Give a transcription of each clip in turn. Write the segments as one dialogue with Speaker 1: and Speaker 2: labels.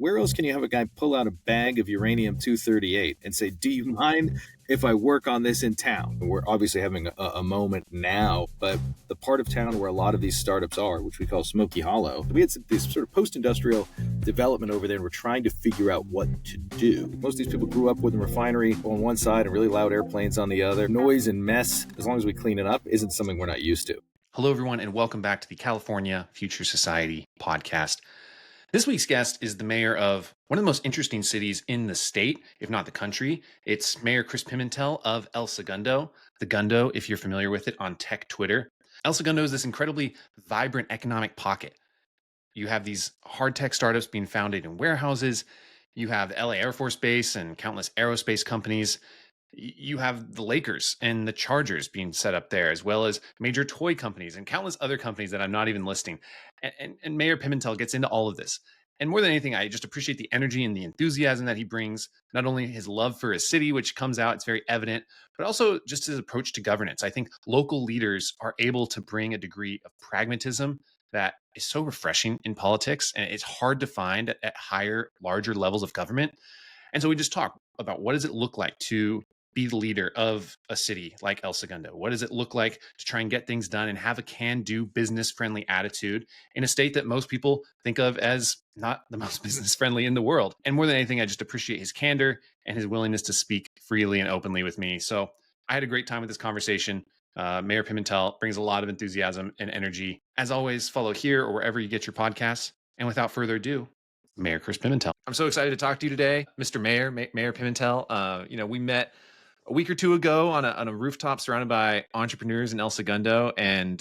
Speaker 1: where else can you have a guy pull out a bag of uranium-238 and say, do you mind if I work on this in town? And we're obviously having a moment now, but the part of town where a lot of these startups are, which we call Smoky Hollow, we had this sort of post-industrial development over there, and we're trying to figure out what to do. Most of these people grew up with a refinery on one side and really loud airplanes on the other. Noise and mess, as long as we clean it up, isn't something we're not used to.
Speaker 2: Hello, everyone, and welcome back to the California Future Society podcast. This week's guest is the mayor of one of the most interesting cities in the state, if not the country. It's Mayor Chris Pimentel of El Segundo, the Gundo, if you're familiar with it on tech Twitter. El Segundo is this incredibly vibrant economic pocket. You have these hard tech startups being founded in warehouses. You have the LA Air Force Base and countless aerospace companies. You have the Lakers and the Chargers being set up there, as well as major toy companies and countless other companies that I'm not even listing. And Mayor Pimentel gets into all of this. And more than anything, I just appreciate the energy and the enthusiasm that he brings, not only his love for his city, which comes out, it's very evident, but also just his approach to governance. I think local leaders are able to bring a degree of pragmatism that is so refreshing in politics, and it's hard to find at higher, larger levels of government. And so we just talk about what does it look like to be the leader of a city like El Segundo? What does it look like to try and get things done and have a can-do, business-friendly attitude in a state that most people think of as not the most business-friendly in the world? And more than anything, I just appreciate his candor and his willingness to speak freely and openly with me. So I had a great time with this conversation. Mayor Pimentel brings a lot of enthusiasm and energy. As always, follow here or wherever you get your podcasts. And without further ado, Mayor Chris Pimentel. I'm so excited to talk to you today, Mr. Mayor, Mayor Pimentel. We met a week or two ago on a rooftop surrounded by entrepreneurs in El Segundo, and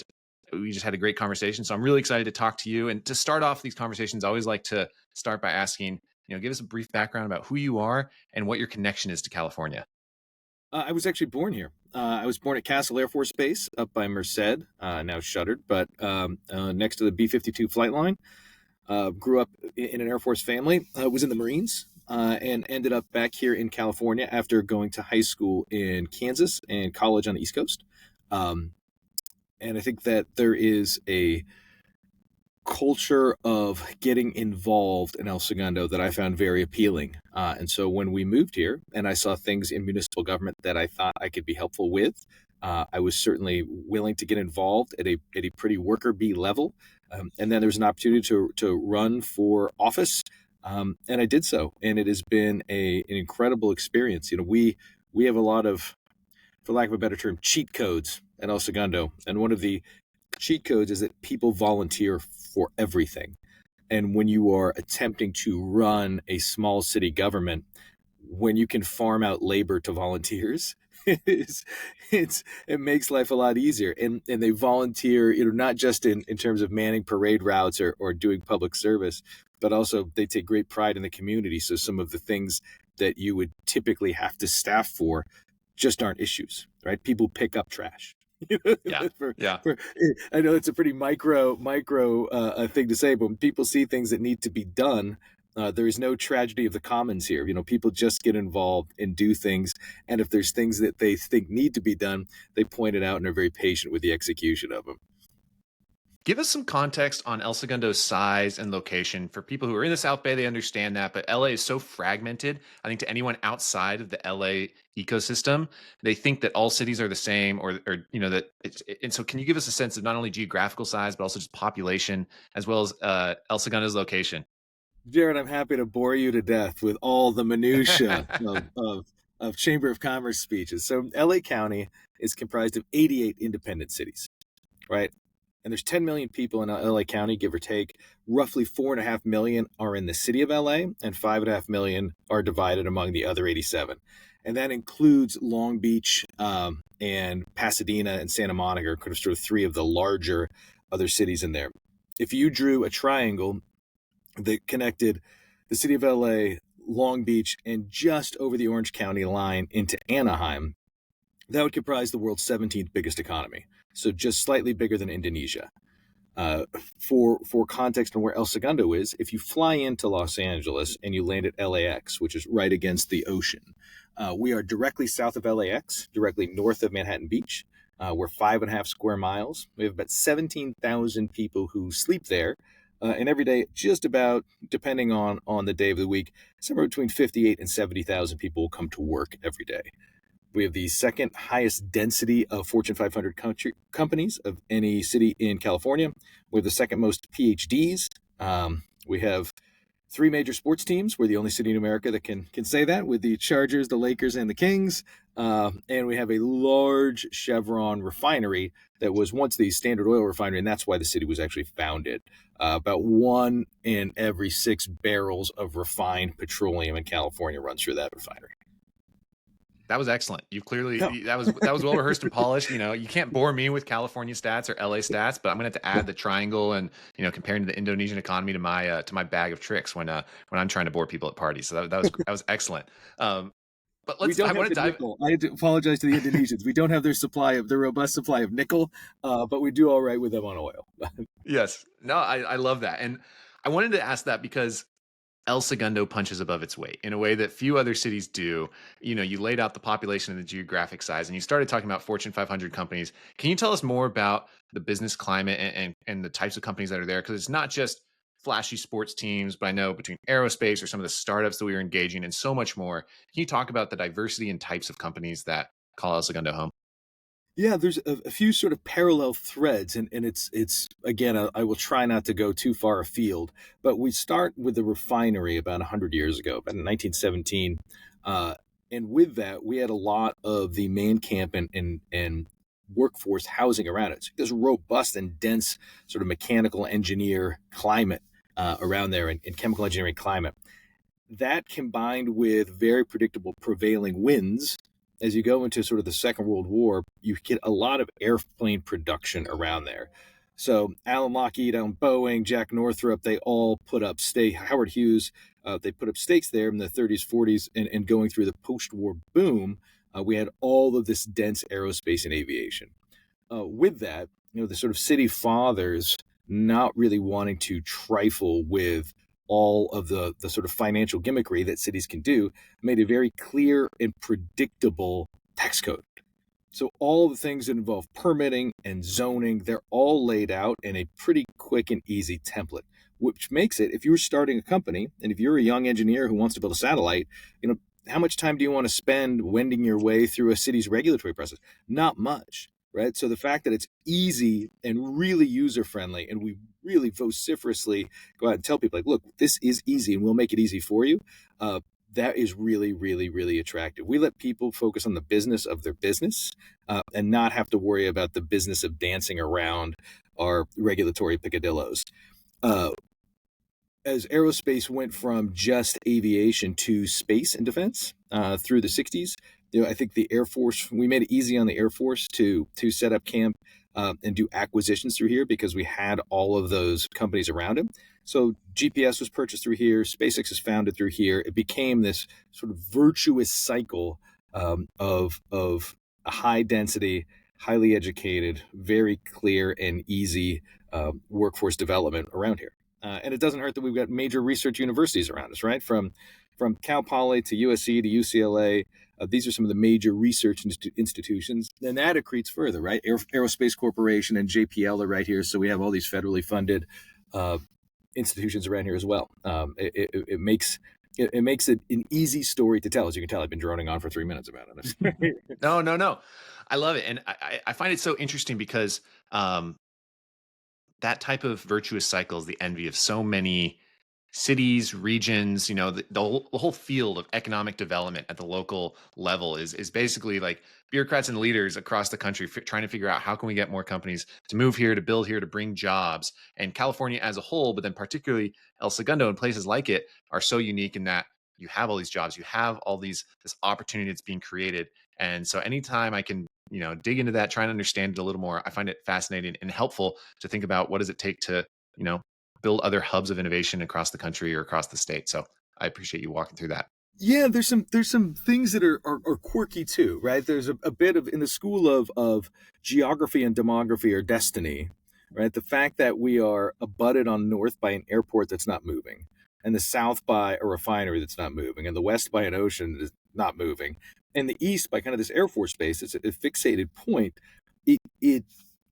Speaker 2: we just had a great conversation. So I'm really excited to talk to you. And to start off these conversations, I always like to start by asking, give us a brief background about who you are and what your connection is to California.
Speaker 1: I was actually born here. I was born at Castle Air Force Base up by Merced, now shuttered, but next to the B-52 flight line. Grew up in an Air Force family, was in the Marines, and ended up back here in California after going to high school in Kansas and college on the East Coast. And I think that there is a culture of getting involved in El Segundo that I found very appealing. And so when we moved here and I saw things in municipal government that I thought I could be helpful with, I was certainly willing to get involved at a pretty worker bee level. And then there was an opportunity to run for office. And I did so. And it has been an incredible experience. We have a lot of, for lack of a better term, cheat codes at El Segundo. And one of the cheat codes is that people volunteer for everything. And when you are attempting to run a small city government, when you can farm out labor to volunteers, it makes life a lot easier. And they volunteer, not just in terms of manning parade routes or doing public service, but also they take great pride in the community. So some of the things that you would typically have to staff for just aren't issues, right? People pick up trash.
Speaker 2: Yeah.
Speaker 1: I know it's a pretty micro thing to say, but when people see things that need to be done, there is no tragedy of the commons here. People just get involved and do things. And if there's things that they think need to be done, they point it out and are very patient with the execution of them.
Speaker 2: Give us some context on El Segundo's size and location. For people who are in the South Bay, they understand that, but LA is so fragmented. I think to anyone outside of the LA ecosystem, they think that all cities are the same, or that it's. And so, can you give us a sense of not only geographical size, but also just population, as well as El Segundo's location?
Speaker 1: Jared, I'm happy to bore you to death with all the minutia of Chamber of Commerce speeches. So LA County is comprised of 88 independent cities, right? And there's 10 million people in LA County, give or take. Roughly 4.5 million are in the city of LA, and 5.5 million are divided among the other 87. And that includes Long Beach and Pasadena and Santa Monica, sort of three of the larger other cities in there. If you drew a triangle that connected the city of LA, Long Beach, and just over the Orange County line into Anaheim, that would comprise the world's 17th biggest economy. So just slightly bigger than Indonesia. For context on where El Segundo is, if you fly into Los Angeles and you land at LAX, which is right against the ocean, we are directly south of LAX, directly north of Manhattan Beach. We're 5.5 square miles. We have about 17,000 people who sleep there. And every day, just about, depending on the day of the week, somewhere between 58 and 70,000 people will come to work every day. We have the second highest density of Fortune 500 companies of any city in California. We have the second most PhDs. We have three major sports teams. We're the only city in America that can say that, with the Chargers, the Lakers, and the Kings. And we have a large Chevron refinery that was once the Standard Oil refinery, and that's why the city was actually founded. About 1 in every 6 barrels of refined petroleum in California runs through that refinery.
Speaker 2: That was excellent. You clearly
Speaker 1: Oh.
Speaker 2: that was well rehearsed and polished. You can't bore me with California stats or LA stats, but I'm gonna have to add the triangle and comparing the Indonesian economy to my bag of tricks when I'm trying to bore people at parties. So that was excellent. But
Speaker 1: We don't have the nickel. I had to apologize to the Indonesians. We don't have their robust supply of nickel, but we do all right with them on oil.
Speaker 2: Yes. No, I love that. And I wanted to ask that because El Segundo punches above its weight in a way that few other cities do. You laid out the population and the geographic size, and you started talking about Fortune 500 companies. Can you tell us more about the business climate and the types of companies that are there? Because it's not just flashy sports teams, but I know between aerospace or some of the startups that we are engaging and so much more. Can you talk about the diversity and types of companies that call El Segundo home?
Speaker 1: Yeah, there's a few sort of parallel threads, and it's again, I will try not to go too far afield, but we start with the refinery about 100 years ago, about in 1917, and with that, we had a lot of the main camp and workforce housing around it. So there's a robust and dense sort of mechanical engineer climate around there, and chemical engineering climate. That combined with very predictable prevailing winds, as you go into sort of the Second World War, you get a lot of airplane production around there. So Alan Lockheed, Alan Boeing, Jack Northrop, they all put up Howard Hughes, they put up stakes there in the 30s, 40s, and going through the post-war boom, we had all of this dense aerospace and aviation. With that, the sort of city fathers not really wanting to trifle with all of the sort of financial gimmickry that cities can do, made a very clear and predictable tax code. So all the things that involve permitting and zoning, they're all laid out in a pretty quick and easy template, which makes it, if you're starting a company and if you're a young engineer who wants to build a satellite, how much time do you want to spend wending your way through a city's regulatory process? Not much, right? So the fact that it's easy and really user-friendly, and we really vociferously go out and tell people, like, look, this is easy and we'll make it easy for you. That is really, really, really attractive. We let people focus on the business of their business and not have to worry about the business of dancing around our regulatory picadillos. As aerospace went from just aviation to space and defense through the 60s, I think the Air Force, we made it easy on the Air Force to set up camp and do acquisitions through here because we had all of those companies around it. So GPS was purchased through here, SpaceX is founded through here. It became this sort of virtuous cycle of a high density, highly educated, very clear and easy workforce development around here. And it doesn't hurt that we've got major research universities around us, right? From Cal Poly to USC to UCLA. These are some of the major research institutions. And that accretes further, right? Aerospace Corporation and JPL are right here. So we have all these federally funded institutions around here as well. It makes it an easy story to tell. As you can tell, I've been droning on for 3 minutes about it.
Speaker 2: No. I love it. And I find it so interesting because that type of virtuous cycle is the envy of so many cities, regions. The whole field of economic development at the local level is basically like bureaucrats and leaders across the country trying to figure out how can we get more companies to move here, to build here, to bring jobs. And California as a whole, but then particularly El Segundo and places like it, are so unique in that you have all these jobs, you have all this opportunity that's being created. And so anytime I can dig into that, try and understand it a little more, I find it fascinating and helpful to think about what does it take to build other hubs of innovation across the country or across the state. So I appreciate you walking through that.
Speaker 1: Yeah, there's some things that are quirky too, right? There's a bit of, in the school of geography and demography or destiny, right? The fact that we are abutted on north by an airport that's not moving, and the south by a refinery that's not moving, and the west by an ocean that's not moving, and the east by kind of this Air Force base. It's a fixated point. It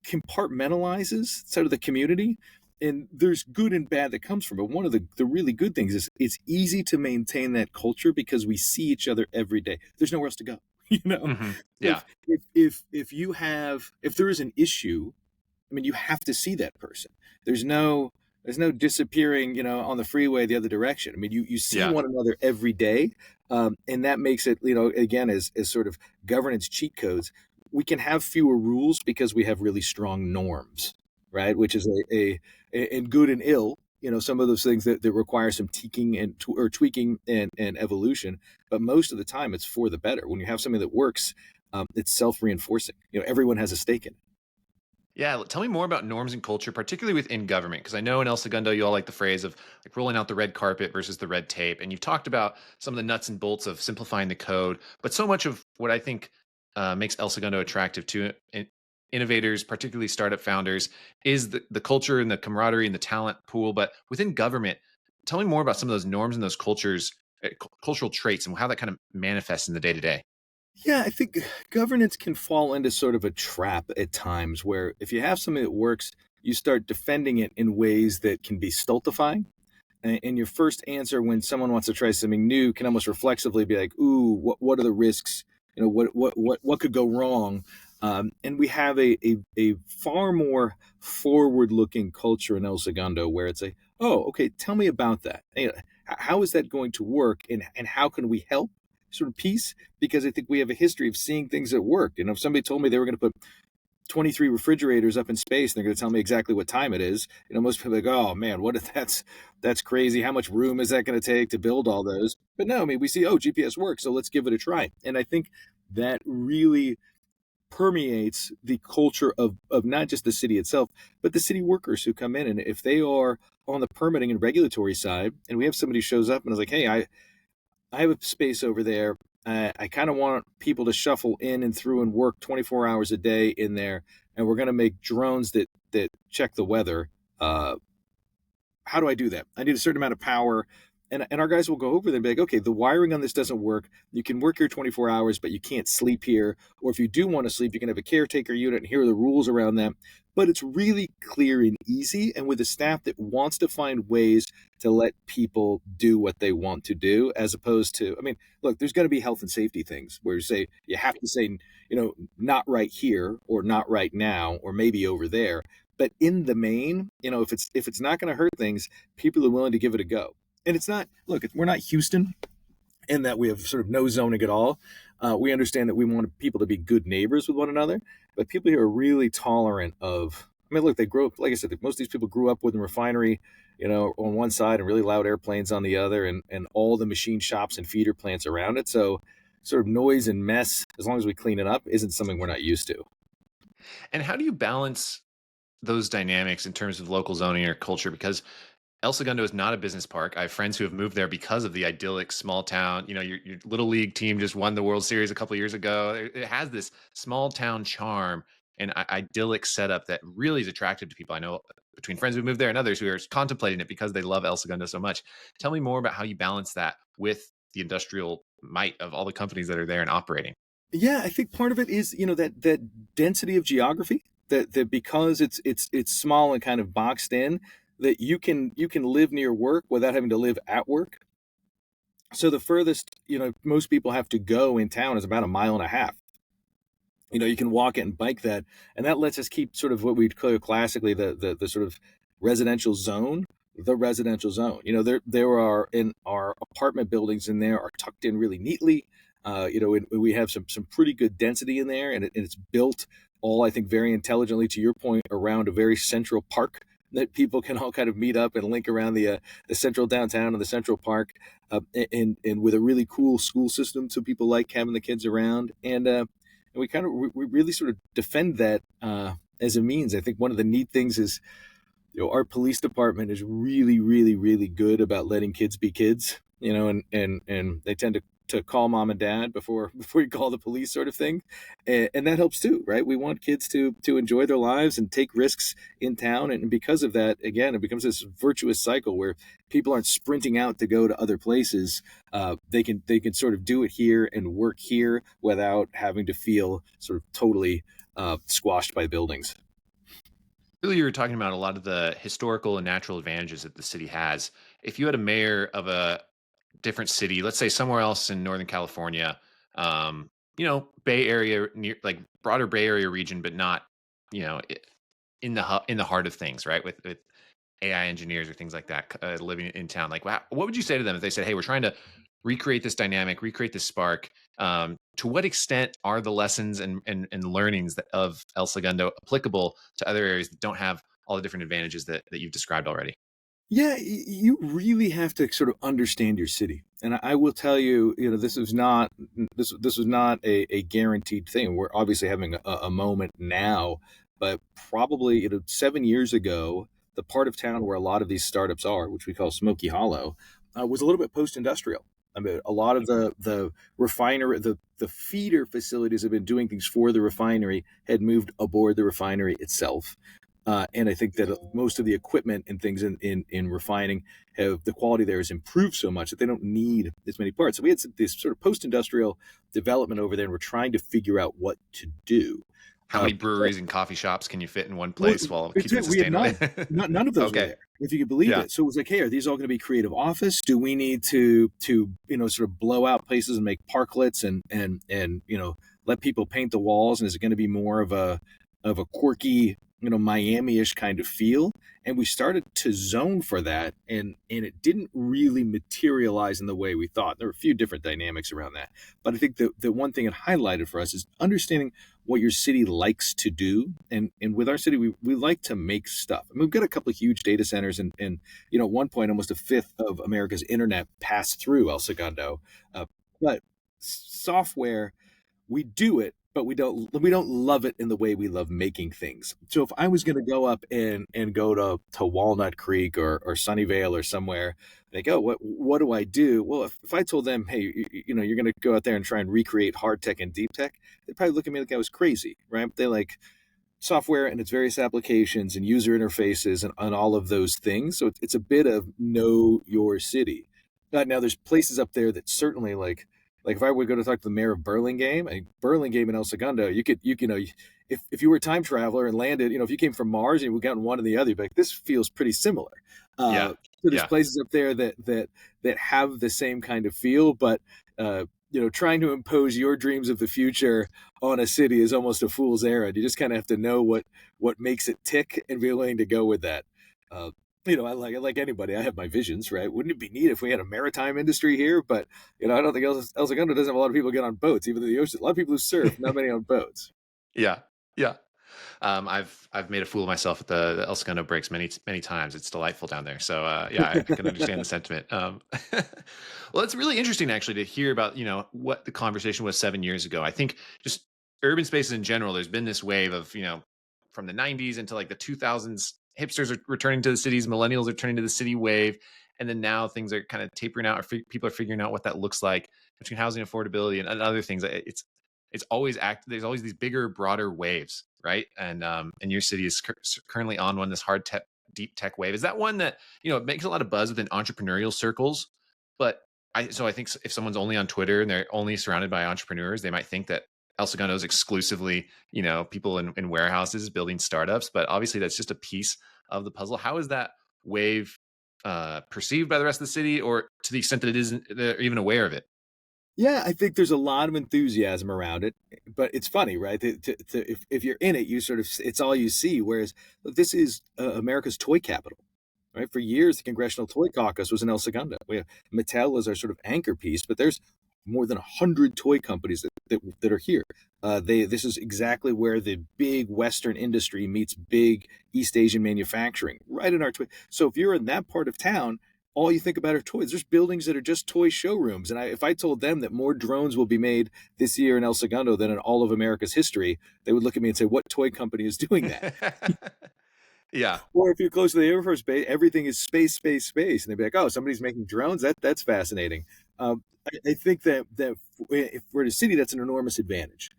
Speaker 1: compartmentalizes sort of the community, And there's good and bad that comes from it. One of the really good things is it's easy to maintain that culture because we see each other every day. There's nowhere else to go.
Speaker 2: Hmm.
Speaker 1: So
Speaker 2: Yeah.
Speaker 1: if there is an issue, I mean, you have to see that person. There's no there's no disappearing, on the freeway the other direction. I mean, you see
Speaker 2: Yeah.
Speaker 1: one another every day, and that makes it, again, as sort of governance cheat codes. We can have fewer rules because we have really strong norms, right? Which is in good and ill. Some of those things that require some tweaking or tweaking and evolution, but most of the time it's for the better. When you have something that works, it's self-reinforcing. Everyone has a stake in it.
Speaker 2: Yeah, tell me more about norms and culture, particularly within government, because I know in El Segundo you all like the phrase of like rolling out the red carpet versus the red tape, and you've talked about some of the nuts and bolts of simplifying the code. But so much of what I think makes El Segundo attractive to innovators, particularly startup founders, is the culture and the camaraderie and the talent pool. But within government, tell me more about some of those norms and those cultural traits, and how that kind of manifests in the day to day.
Speaker 1: Yeah, I think governance can fall into sort of a trap at times where if you have something that works, you start defending it in ways that can be stultifying. And your first answer when someone wants to try something new can almost reflexively be like, "Ooh, what are the risks? What could go wrong?" And we have a far more forward-looking culture in El Segundo where it's like, "Oh, okay, tell me about that. How is that going to work, and how can we help?" Sort of piece, because I think we have a history of seeing things that work. If somebody told me they were going to put 23 refrigerators up in space and they're going to tell me exactly what time it is, most people are like, oh man, what if that's crazy. How much room is that going to take to build all those? But no, I mean, we see, oh, GPS works, so let's give it a try. And I think that really permeates the culture of not just the city itself, but the city workers who come in. And if they are on the permitting and regulatory side, and we have somebody who shows up and is like, hey, I have a space over there. I kind of want people to shuffle in and through and work 24 hours a day in there, and we're going to make drones that check the weather. How do I do that? I need a certain amount of power. And our guys will go over there and be like, okay, the wiring on this doesn't work. You can work here 24 hours, but you can't sleep here. Or if you do want to sleep, you can have a caretaker unit, and here are the rules around that. But it's really clear and easy. And with a staff that wants to find ways to let people do what they want to do, as opposed to, I mean, look, there's going to be health and safety things where you have to say, not right here or not right now, or maybe over there. But in the main, if it's not going to hurt things, people are willing to give it a go. And it's not, look, we're not Houston in that we have sort of no zoning at all. We understand that we want people to be good neighbors with one another, but people here are really tolerant of. I mean, look, they grew up, like I said, most of these people grew up with a refinery, on one side and really loud airplanes on the other, and all the machine shops and feeder plants around it. So, sort of noise and mess, as long as we clean it up, isn't something we're not used to.
Speaker 2: And how do you balance those dynamics in terms of local zoning or culture? Because El Segundo is not a business park. I have friends who have moved there because of the idyllic small town. Your little league team just won the World Series a couple of years ago. It has this small town charm and idyllic setup that really is attractive to people. I know between friends who moved there and others who are contemplating it because they love El Segundo so much. Tell me more about how you balance that with the industrial might of all the companies that are there and operating.
Speaker 1: Yeah, I think part of it is, that density of geography, that because it's small and kind of boxed in, that you can live near work without having to live at work. So the furthest, most people have to go in town is about a mile and a half. You can walk it and bike that, and that lets us keep sort of what we'd call classically the sort of residential zone, the residential zone. There are in our apartment buildings in there are tucked in really neatly. And we have some pretty good density in there, and it's built all, I think, very intelligently, to your point, around a very central park that people can all kind of meet up and link around the central downtown and the central park, and with a really cool school system, so people like having the kids around, and we kind of we really sort of defend that as a means. I think one of the neat things is, our police department is really, really, really good about letting kids be kids, and they tend to call mom and dad before you call the police, sort of thing, and that helps too, right? We want kids to enjoy their lives and take risks in town, and because of that, again, it becomes this virtuous cycle where people aren't sprinting out to go to other places. They can sort of do it here and work here without having to feel sort of totally squashed by buildings.
Speaker 2: Earlier, you were talking about a lot of the historical and natural advantages that the city has. If you had a mayor of a different city, let's say somewhere else in Northern California, Bay Area, near like broader Bay Area region, but not, in the in the heart of things, right? With AI engineers or things like that living in town. Like, what would you say to them if they said, "Hey, we're trying to recreate this dynamic, recreate this spark"? To what extent are the lessons and learnings of El Segundo applicable to other areas that don't have all the different advantages that you've described already?
Speaker 1: Yeah, you really have to sort of understand your city. And I will tell you, this is not this was not a guaranteed thing. We're obviously having a moment now, but probably 7 years ago, the part of town where a lot of these startups are, which we call Smoky Hollow, was a little bit post-industrial. I mean, a lot of the refinery, the feeder facilities have been doing things for the refinery, had moved aboard the refinery itself. And I think that most of the equipment and things in refining the quality there has improved so much that they don't need as many parts. So we had this sort of post-industrial development over there, and we're trying to figure out what to do.
Speaker 2: How many breweries and coffee shops can you fit in one
Speaker 1: Well,
Speaker 2: place while
Speaker 1: it's
Speaker 2: keeping it
Speaker 1: it. We had
Speaker 2: sustainable?
Speaker 1: none. None of those were
Speaker 2: Okay.
Speaker 1: there, if you could believe
Speaker 2: Yeah.
Speaker 1: it. So it was like, hey, are these all going to be creative office? Do we need to sort of blow out places and make parklets and let people paint the walls? And is it going to be more of a quirky Miami-ish kind of feel? And we started to zone for that, and it didn't really materialize in the way we thought. There were a few different dynamics around that, but I think the one thing it highlighted for us is understanding what your city likes to do. And with our city, we like to make stuff. I mean, we've got a couple of huge data centers, and at one point, almost a fifth of America's internet passed through El Segundo. But software, we do it, but we don't love it in the way we love making things. So if I was going to go up and go to Walnut Creek or Sunnyvale or somewhere, they go, what do I do? Well, if I told them, hey, you're going to go out there and try and recreate hard tech and deep tech, they'd probably look at me like I was crazy, right? They like software and its various applications and user interfaces and all of those things. So it's a bit of know your city. Now there's places up there that certainly like if I would go to talk to the mayor of Burlingame, Burlingame and El Segundo, if you were a time traveler and landed, if you came from Mars and you got one and the other, you'd be like, this feels pretty similar.
Speaker 2: Yeah.
Speaker 1: So there's
Speaker 2: Yeah.
Speaker 1: places up there that have the same kind of feel, but trying to impose your dreams of the future on a city is almost a fool's errand. You just kind of have to know what makes it tick and be willing to go with that. Uh, I like anybody. I have my visions, right? Wouldn't it be neat if we had a maritime industry here? But I don't think El Segundo doesn't have a lot of people get on boats, even though the ocean. A lot of people who surf, not many on boats.
Speaker 2: Yeah. Yeah. I've made a fool of myself at the El Segundo breaks many times. It's delightful down there. So yeah, I can understand the sentiment. Well, it's really interesting actually to hear about what the conversation was 7 years ago. I think just urban spaces in general. There's been this wave of from the '90s into like the 2000s. Hipsters are returning to the cities. Millennials are turning to the city wave, and then now things are kind of tapering out. Or people are figuring out what that looks like between housing affordability and other things. It's always there's always these bigger, broader waves, right? And your city is currently on one, this hard tech, deep tech wave. Is that one that it makes a lot of buzz within entrepreneurial circles? But I think if someone's only on Twitter and they're only surrounded by entrepreneurs, they might think that El Segundo is exclusively people in warehouses building startups. But obviously, that's just a piece of the puzzle. How is that wave perceived by the rest of the city, or to the extent that it isn't, they're even aware of it?
Speaker 1: Yeah, I think there's a lot of enthusiasm around it, but it's funny, right? If you're in it, you sort of it's all you see. Whereas look, this is America's toy capital, right? For years, the Congressional Toy Caucus was in El Segundo. We have Mattel as our sort of anchor piece, but there's more than 100 toy companies that are here. This is exactly where the big Western industry meets big East Asian manufacturing, right in our toy. So if you're in that part of town, all you think about are toys. There's buildings that are just toy showrooms. And if I told them that more drones will be made this year in El Segundo than in all of America's history, they would look at me and say, what toy company is doing that?
Speaker 2: Yeah.
Speaker 1: Or if you're close to the Air Force Base, everything is space, space, space. And they'd be like, oh, somebody's making drones? That's fascinating. I think that if we're in a city, that's an enormous advantage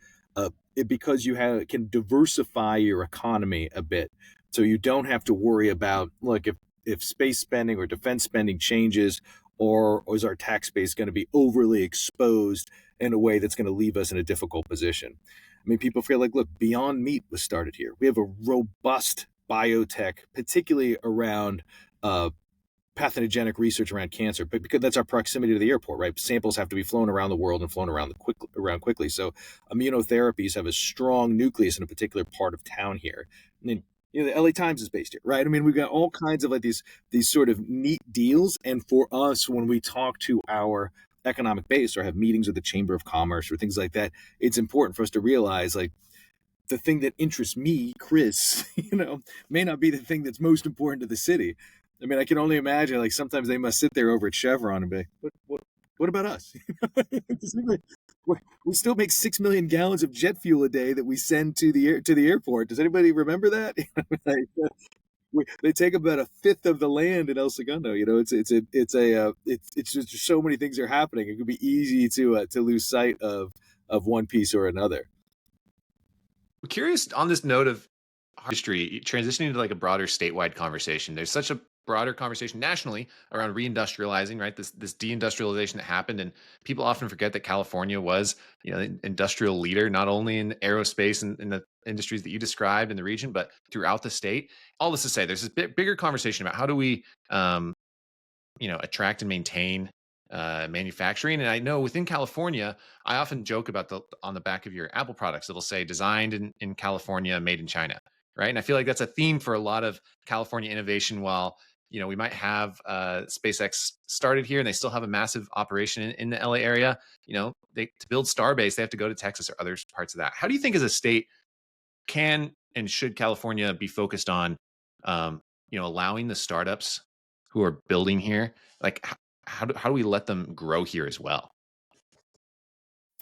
Speaker 1: because you can diversify your economy a bit. So you don't have to worry about, look, if space spending or defense spending changes, or is our tax base going to be overly exposed in a way that's going to leave us in a difficult position? I mean, people feel like, look, Beyond Meat was started here. We have a robust biotech, particularly around pathogenic research around cancer, but because that's our proximity to the airport, right? Samples have to be flown around the world and flown around quickly. So immunotherapies have a strong nucleus in a particular part of town here. And then, the LA Times is based here, right? I mean, we've got all kinds of like these sort of neat deals. And for us, when we talk to our economic base or have meetings with the Chamber of Commerce or things like that, it's important for us to realize like the thing that interests me, Chris, may not be the thing that's most important to the city. I mean, I can only imagine like sometimes they must sit there over at Chevron and be like, what about us? We still make 6 million gallons of jet fuel a day that we send to the airport. Does anybody remember that? They take about a fifth of the land in El Segundo. It's just so many things are happening. It could be easy to lose sight of one piece or another.
Speaker 2: I'm curious on this note of history, transitioning to like a broader statewide conversation. There's such a broader conversation nationally around reindustrializing, right? This deindustrialization that happened, and people often forget that California was, an industrial leader, not only in aerospace and in the industries that you described in the region, but throughout the state. All this to say, there's this bigger conversation about how do we, attract and maintain manufacturing. And I know within California, I often joke about on the back of your Apple products, it'll say designed in California, made in China, right? And I feel like that's a theme for a lot of California innovation. While we might have SpaceX started here and they still have a massive operation in the LA area, to build Starbase, they have to go to Texas or other parts of that. How do you think as a state can and should California be focused on, allowing the startups who are building here, like how do we let them grow here as well?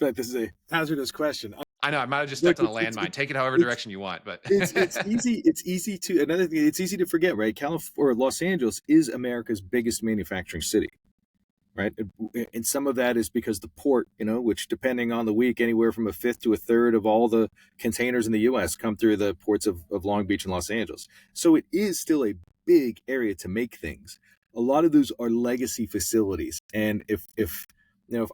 Speaker 1: In fact, this is a hazardous question.
Speaker 2: I know I might have just stepped on a landmine. Take it however direction you want, but
Speaker 1: it's easy. It's easy to another thing. It's easy to forget, right? Los Angeles is America's biggest manufacturing city, right? And some of that is because the port, which depending on the week, anywhere from a fifth to a third of all the containers in the U.S. come through the ports of Long Beach and Los Angeles. So it is still a big area to make things. A lot of those are legacy facilities, and if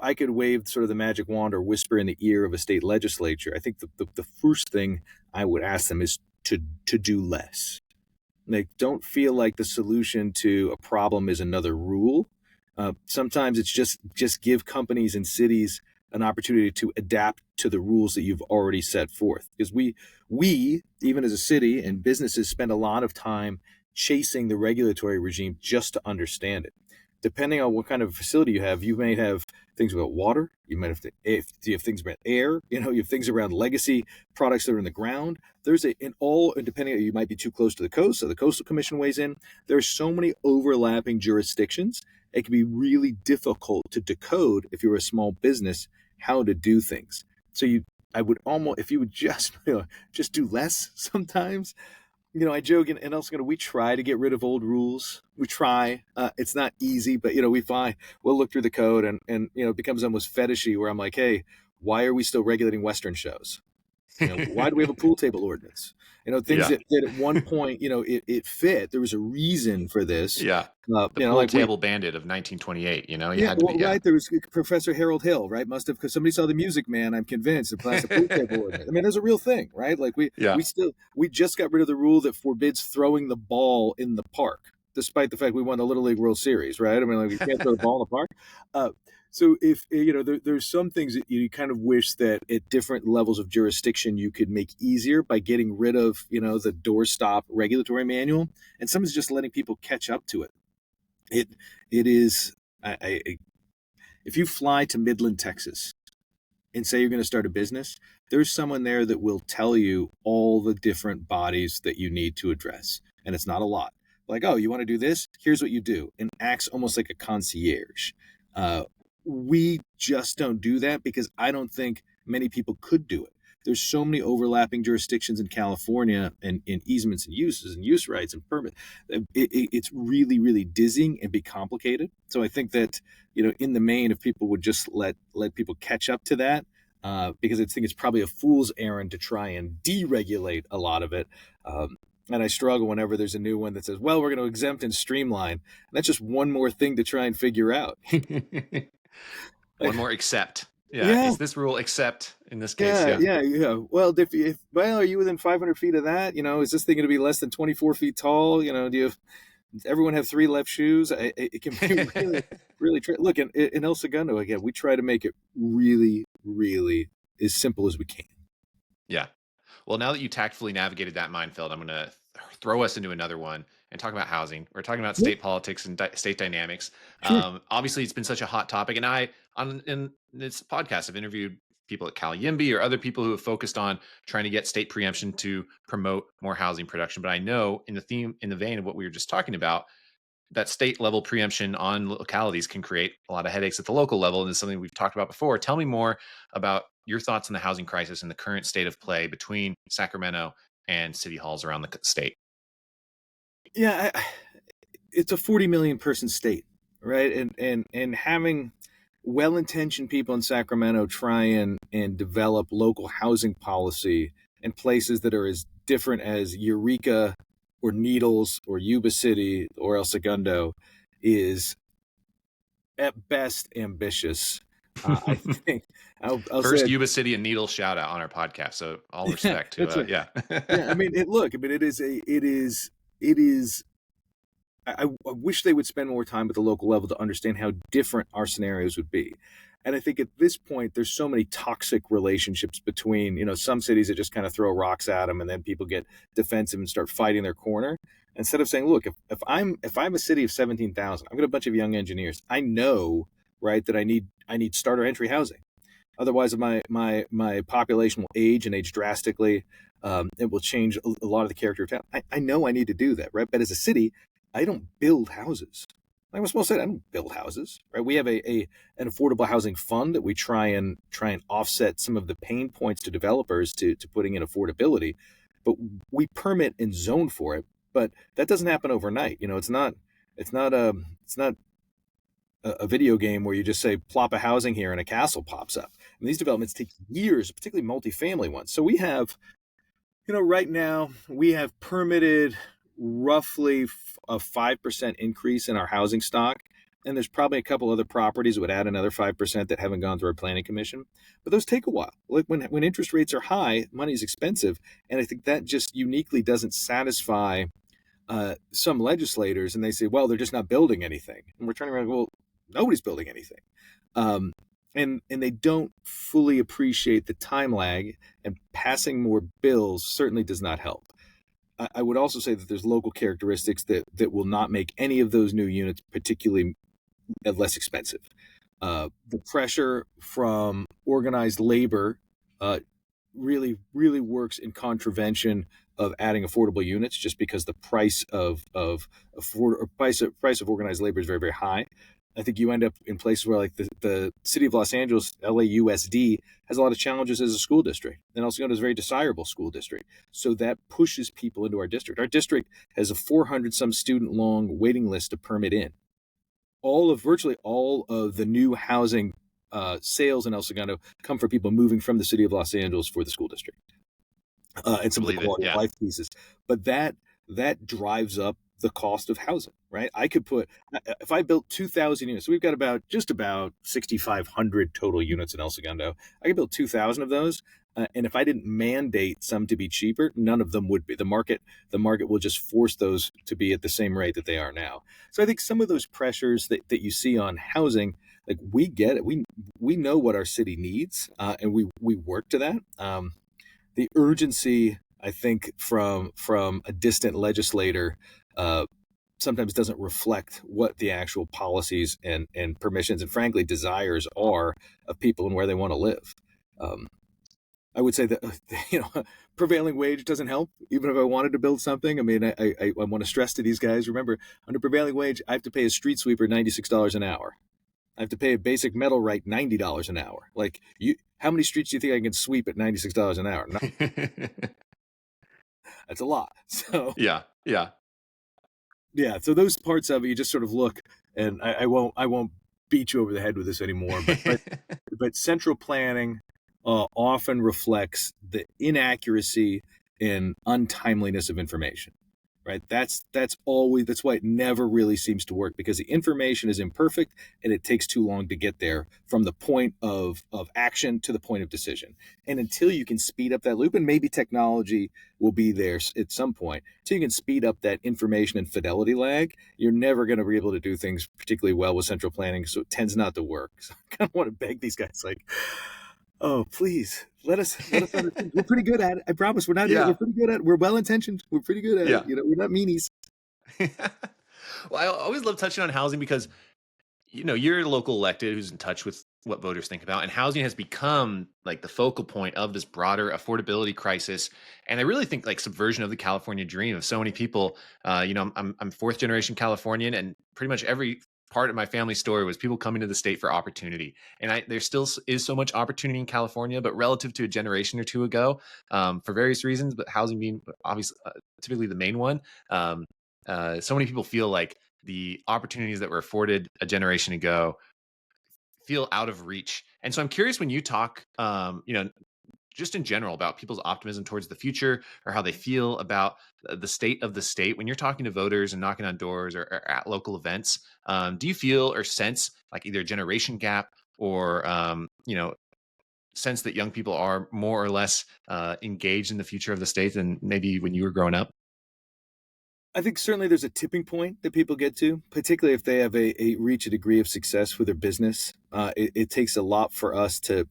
Speaker 1: I could wave sort of the magic wand or whisper in the ear of a state legislature, I think the first thing I would ask them is to do less. They don't feel like the solution to a problem is another rule. Sometimes it's just give companies and cities an opportunity to adapt to the rules that you've already set forth. Because we even as a city and businesses spend a lot of time chasing the regulatory regime just to understand it. Depending on what kind of facility you may have things about water. You might have things about air. You have things around legacy products that are in the ground. And depending on, you might be too close to the coast, so the Coastal Commission weighs in. There are so many overlapping jurisdictions. It can be really difficult to decode if you're a small business how to do things. So I would almost, if you would just do less sometimes. I joke and also we try to get rid of old rules. We try. It's not easy, but we'll look through the code and it becomes almost fetishy where I'm like, hey, why are we still regulating Western shows? Why do we have a pool table ordinance? Things that at one point, it fit. There was a reason for this.
Speaker 2: Yeah. The pool table bandit of 1928.
Speaker 1: Right. There was Professor Harold Hill, right? Must have, because somebody saw The Music Man. I'm convinced. The pool table ordinance. I mean, there's a real thing, right? Like we just got rid of the rule that forbids throwing the ball in the park, despite the fact we won the Little League World Series, right? I mean, like, you can't throw the ball in the park. So if there's some things that you kind of wish that at different levels of jurisdiction you could make easier by getting rid of the doorstop regulatory manual, and some is just letting people catch up to it. It is if you fly to Midland, Texas, and say you're going to start a business, there's someone there that will tell you all the different bodies that you need to address, and it's not a lot. Like, oh, you want to do this? Here's what you do, and acts almost like a concierge. We just don't do that because I don't think many people could do it. There's so many overlapping jurisdictions in California and in easements and uses and use rights and permit. It's really, really dizzying and be complicated. So I think that, in the main, if people would just let people catch up to that, because I think it's probably a fool's errand to try and deregulate a lot of it. And I struggle whenever there's a new one that says, well, we're going to exempt and streamline. And that's just one more thing to try and figure out.
Speaker 2: One more accept. Yeah.
Speaker 1: Yeah,
Speaker 2: Is this rule except in this case?
Speaker 1: yeah,
Speaker 2: Yeah.
Speaker 1: yeah, yeah. Well, well, are you within 500 feet of that? Is this thing going to be less than 24 feet tall? Does everyone have three left shoes? It can be really, really look in El Segundo again. We try to make it really, really as simple as we can.
Speaker 2: Yeah. Well, now that you tactfully navigated that minefield, I'm going to throw us into another one and talk about housing. We're talking about
Speaker 1: Yep,
Speaker 2: state politics and state dynamics.
Speaker 1: sure.
Speaker 2: Obviously, it's been such a hot topic, and in this podcast, I've interviewed people at Cal Yimby or other people who have focused on trying to get state preemption to promote more housing production. But I know in the vein of what we were just talking about, that state level preemption on localities can create a lot of headaches at the local level, and it's something we've talked about before. Tell me more about your thoughts on the housing crisis and the current state of play between Sacramento and city halls around the state.
Speaker 1: Yeah, it's a 40 million person state, right? And having well-intentioned people in Sacramento try and develop local housing policy in places that are as different as Eureka or Needles or Yuba City or El Segundo is at best ambitious. I think I'll
Speaker 2: First
Speaker 1: say,
Speaker 2: Yuba City and Needle shout out on our podcast. So all
Speaker 1: yeah,
Speaker 2: respect to
Speaker 1: that's right.
Speaker 2: yeah.
Speaker 1: Yeah, I mean, it is. I wish they would spend more time at the local level to understand how different our scenarios would be. And I think at this point, there's so many toxic relationships between, some cities that just kind of throw rocks at them, and then people get defensive and start fighting their corner. Instead of saying, look, if I'm a city of 17,000, I've got a bunch of young engineers. I know, right, that I need starter entry housing. Otherwise, my population will age and age drastically. It will change a lot of the character of town. I know I need to do that, right? But as a city, I don't build houses. Like I was supposed to say, I don't build houses, right? We have an affordable housing fund that we try and offset some of the pain points to developers to putting in affordability, but we permit and zone for it. But that doesn't happen overnight. It's not a video game where you just say plop a housing here and a castle pops up. And these developments take years, particularly multifamily ones. So we have, right now we have permitted roughly a 5% increase in our housing stock. And there's probably a couple other properties that would add another 5% that haven't gone through our planning commission. But those take a while. Like when interest rates are high, money is expensive. And I think that just uniquely doesn't satisfy some legislators. And they say, well, they're just not building anything. And we're turning around and go, well, nobody's building anything. And they don't fully appreciate the time lag, and passing more bills certainly does not help. I would also say that there's local characteristics that will not make any of those new units particularly less expensive. The pressure from organized labor really, really works in contravention of adding affordable units, just because the price of price of organized labor is very, very high. I think you end up in places where, like the city of Los Angeles, LAUSD, has a lot of challenges as a school district, and also is a very desirable school district. So that pushes people into our district. Our district has a 400 some student long waiting list to permit in. Virtually all of the new housing sales in El Segundo come from people moving from the city of Los Angeles for the school district, and some of the
Speaker 2: Believe it.
Speaker 1: quality of
Speaker 2: Yeah.
Speaker 1: life pieces. But that drives up the cost of housing, right? If I built 2,000 units, so we've got just about 6,500 total units in El Segundo. I could build 2,000 of those. And if I didn't mandate some to be cheaper, none of them would be. The market will just force those to be at the same rate that they are now. So I think some of those pressures that you see on housing, like, we get it. We know what our city needs, and we work to that. The urgency, I think, from a distant legislator sometimes doesn't reflect what the actual policies and permissions and, frankly, desires are of people and where they want to live. I would say that prevailing wage doesn't help, even if I wanted to build something. I mean, I want to stress to these guys, remember, under prevailing wage, I have to pay a street sweeper $96 an hour. I have to pay a basic metal right $90 an hour. Like, how many streets do you think I can sweep at $96 an hour? That's a lot. So
Speaker 2: Yeah. Yeah.
Speaker 1: yeah, so those parts of it, you just sort of look, and I won't beat you over the head with this anymore. But central planning often reflects the inaccuracy and untimeliness of information. right? That's why it never really seems to work, because the information is imperfect and it takes too long to get there from the point of action to the point of decision. And until you can speed up that loop, and maybe technology will be there at some point, so you can speed up that information and fidelity lag, you're never going to be able to do things particularly well with central planning. So it tends not to work. So I kind of want to beg these guys, like, oh, please let us understand. We're pretty good at it. I promise. We're not. We're
Speaker 2: Yeah.
Speaker 1: pretty good at it. We're well intentioned. We're pretty good at it.
Speaker 2: Yeah.
Speaker 1: We're not meanies.
Speaker 2: Well, I always love touching on housing because you're a local elected who's in touch with what voters think about, and housing has become like the focal point of this broader affordability crisis. And I really think like subversion of the California dream of so many people. I'm fourth generation Californian, and pretty much every part of my family story was people coming to the state for opportunity. And there still is so much opportunity in California, but relative to a generation or two ago, for various reasons, but housing being obviously typically the main one. So many people feel like the opportunities that were afforded a generation ago feel out of reach. And so I'm curious, when you talk, just in general, about people's optimism towards the future, or how they feel about the state of the state, when you're talking to voters and knocking on doors, or at local events, do you feel or sense like either a generation gap, or sense that young people are more or less engaged in the future of the state than maybe when you were growing up?
Speaker 1: I think certainly there's a tipping point that people get to, particularly if they have a reach a degree of success with their business. It takes a lot for us to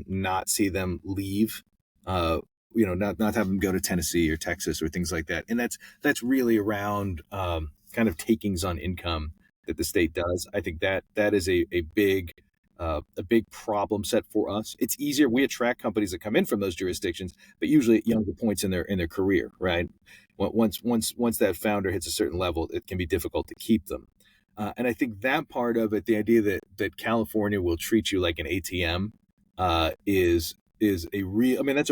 Speaker 1: not see them leave. Not have them go to Tennessee or Texas or things like that. And that's really around kind of takings on income that the state does. I think that is a big problem set for us. It's easier. We attract companies that come in from those jurisdictions, but usually at younger points in their career, right? Once that founder hits a certain level, it can be difficult to keep them. And I think that part of it, the idea that California will treat you like an ATM, is a real. I mean, that's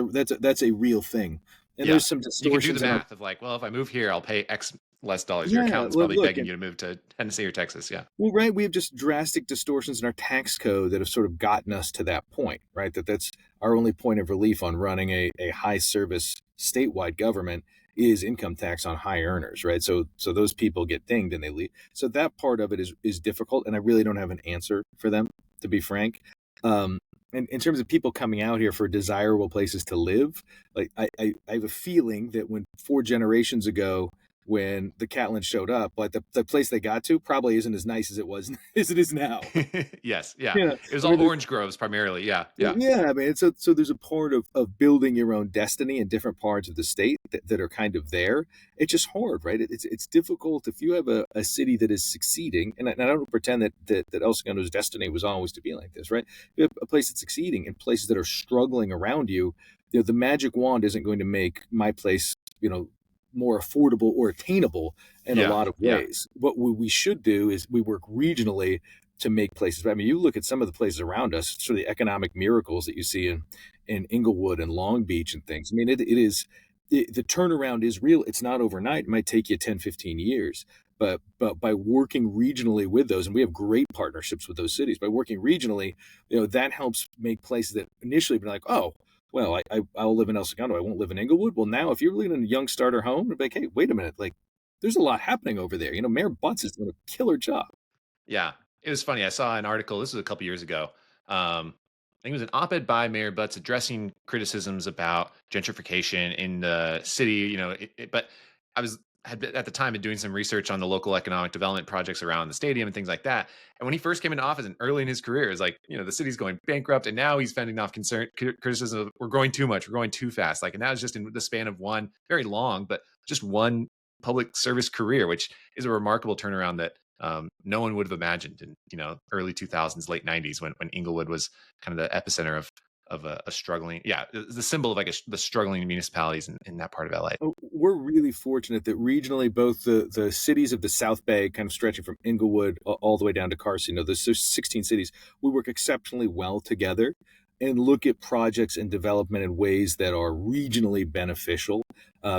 Speaker 1: a real thing. And
Speaker 2: Yeah.
Speaker 1: there's some
Speaker 2: You can do
Speaker 1: distortions
Speaker 2: the
Speaker 1: in our.
Speaker 2: math of like, well, if I move here, I'll pay X less dollars. Your
Speaker 1: Yeah,
Speaker 2: accountant's
Speaker 1: well,
Speaker 2: probably
Speaker 1: look,
Speaker 2: begging you to move to Tennessee or Texas. Yeah.
Speaker 1: well, right. We have just drastic distortions in our tax code that have sort of gotten us to that point, right? That's our only point of relief on running a high service statewide government is income tax on high earners, right? So those people get dinged and they leave. So that part of it is difficult, and I really don't have an answer for them, to be frank. And in terms of people coming out here for desirable places to live, like I have a feeling that when 4 generations ago, when the Catlins showed up, like the place they got to probably isn't as nice as it was as it is now.
Speaker 2: Yes. Yeah.
Speaker 1: Yeah,
Speaker 2: It was
Speaker 1: I
Speaker 2: all
Speaker 1: mean,
Speaker 2: orange groves primarily. Yeah. Yeah.
Speaker 1: yeah, I mean, so there's a part of building your own destiny in different parts of the state that are kind of there. It's just hard, right? It's difficult if you have a city that is succeeding, and I don't pretend that El Segundo's destiny was always to be like this, right? You have a place that's succeeding and places that are struggling around you. The magic wand isn't going to make my place, more affordable or attainable in a
Speaker 2: Yeah.
Speaker 1: lot of
Speaker 2: Yeah.
Speaker 1: ways. What we should do is we work regionally to make places. I mean, you look at some of the places around us, sort of the economic miracles that you see in Inglewood and Long Beach and things. I mean, the turnaround is real. It's not overnight. It might take you 10, 15 years. But by working regionally with those, and we have great partnerships with those cities, by working regionally, that helps make places that initially be like, oh, well, I'll live in El Segundo. I won't live in Inglewood. Well, now if you're living in a young starter home, it's like, hey, wait a minute, like there's a lot happening over there. Mayor Butts is doing a killer job.
Speaker 2: Yeah. It was funny. I saw an article. This was a couple years ago. I think it was an op-ed by Mayor Butts addressing criticisms about gentrification in the city. But I had been, at the time, been doing some research on the local economic development projects around the stadium and things like that. And when he first came into office and early in his career, it was like, the city's going bankrupt, and now he's fending off criticism of we're growing too much, we're going too fast. Like, and that was just in the span of one very long, but just one public service career, which is a remarkable turnaround that no one would have imagined in early 2000s, late 90s, when Inglewood was kind of the epicenter of a struggling, the symbol of like the struggling municipalities in that part of LA.
Speaker 1: We're really fortunate that regionally, both the cities of the South Bay, kind of stretching from Inglewood all the way down to Carson, there's 16 cities, we work exceptionally well together and look at projects and development in ways that are regionally beneficial.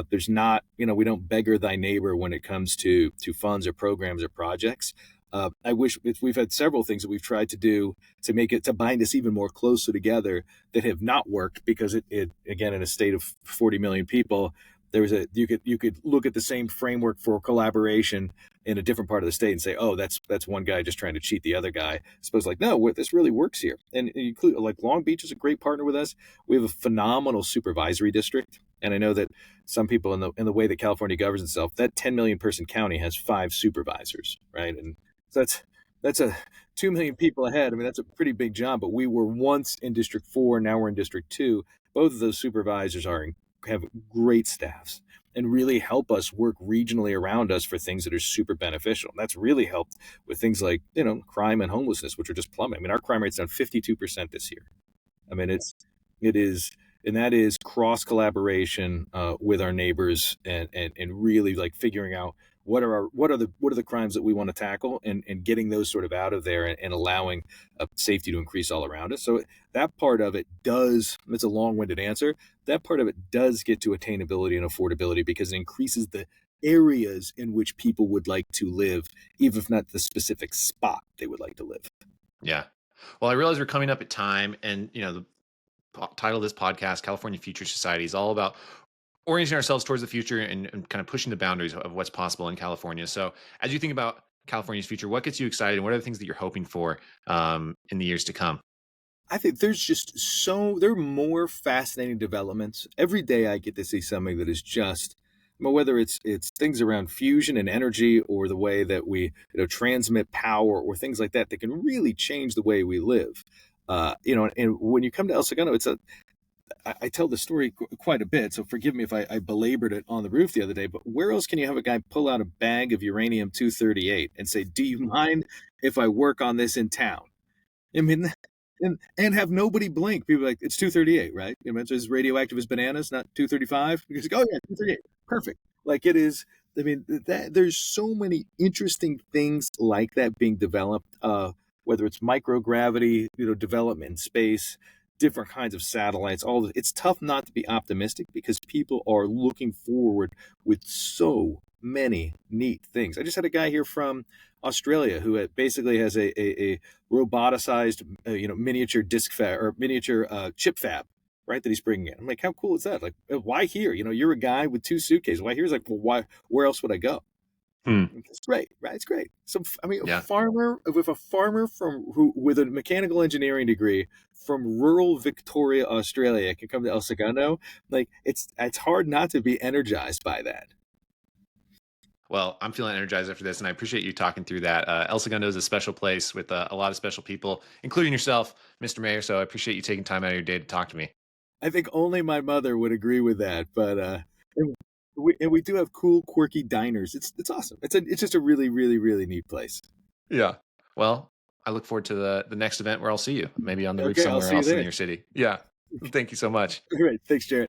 Speaker 1: There's not, we don't beggar thy neighbor when it comes to funds or programs or projects. I wish we've had several things that we've tried to do to bind us even more closely together that have not worked because it again, in a state of 40 million people, there was a you could look at the same framework for collaboration in a different part of the state and say, oh, that's one guy just trying to cheat the other guy. I suppose like, no, this really works here. And include like Long Beach is a great partner with us. We have a phenomenal supervisory district, and I know that some people in the way that California governs itself, that 10 million person county has 5 supervisors, right? And so that's a 2 million people ahead. I mean, that's a pretty big job. But we were once in District 4, now we're in District 2. Both of those supervisors have great staffs and really help us work regionally around us for things that are super beneficial. And that's really helped with things like, crime and homelessness, which are just plummeting. I mean, our crime rate's down 52% this year. I mean, it is, and that is cross collaboration with our neighbors and really like figuring out what are the crimes that we want to tackle and getting those sort of out of there and allowing safety to increase all around us. So that part of it does, it's a long-winded answer, that part of it does get to attainability and affordability because it increases the areas in which people would like to live, even if not the specific spot they would like to live.
Speaker 2: Yeah. Well, I realize we're coming up at time, and the title of this podcast, California Future Society, is all about orienting ourselves towards the future and kind of pushing the boundaries of what's possible in California. So as you think about California's future, what gets you excited and what are the things that you're hoping for in the years to come?
Speaker 1: I think there's just there are more fascinating developments. Every day I get to see something that is just, whether it's things around fusion and energy or the way that we transmit power or things like that can really change the way we live. And when you come to El Segundo, I tell the story quite a bit, so forgive me if I belabored it on the roof the other day, but where else can you have a guy pull out a bag of uranium-238 and say, do you mind if I work on this in town? I mean, and have nobody blink. People are like, it's 238, right? It's as radioactive as bananas, not 235. You just go, oh yeah, 238, perfect. Like it is. I mean, there's so many interesting things like that being developed. Whether it's microgravity, development in space, different kinds of satellites. It's tough not to be optimistic because people are looking forward with so many neat things. I just had a guy here from Australia who basically has a roboticized, miniature disk fab or miniature chip fab, right? That he's bringing in. I'm like, how cool is that? Like, why here? You're a guy with 2 suitcases. Why here? He's like, well, why? Where else would I go? It's great, right? It's great. So,
Speaker 2: Yeah.
Speaker 1: a farmer with with a mechanical engineering degree from rural Victoria, Australia, can come to El Segundo. Like, it's hard not to be energized by that.
Speaker 2: Well, I'm feeling energized after this, and I appreciate you talking through that. El Segundo is a special place with a lot of special people, including yourself, Mr. Mayor. So I appreciate you taking time out of your day to talk to me.
Speaker 1: I think only my mother would agree with that, but we do have cool, quirky diners. It's awesome. It's just a really, really, really neat place.
Speaker 2: Yeah. Well, I look forward to the next event where I'll see you, maybe on the roof
Speaker 1: Okay, I'll
Speaker 2: somewhere
Speaker 1: see you
Speaker 2: else in
Speaker 1: there.
Speaker 2: your city. Yeah. Thank you so much.
Speaker 1: All right, thanks, Jared.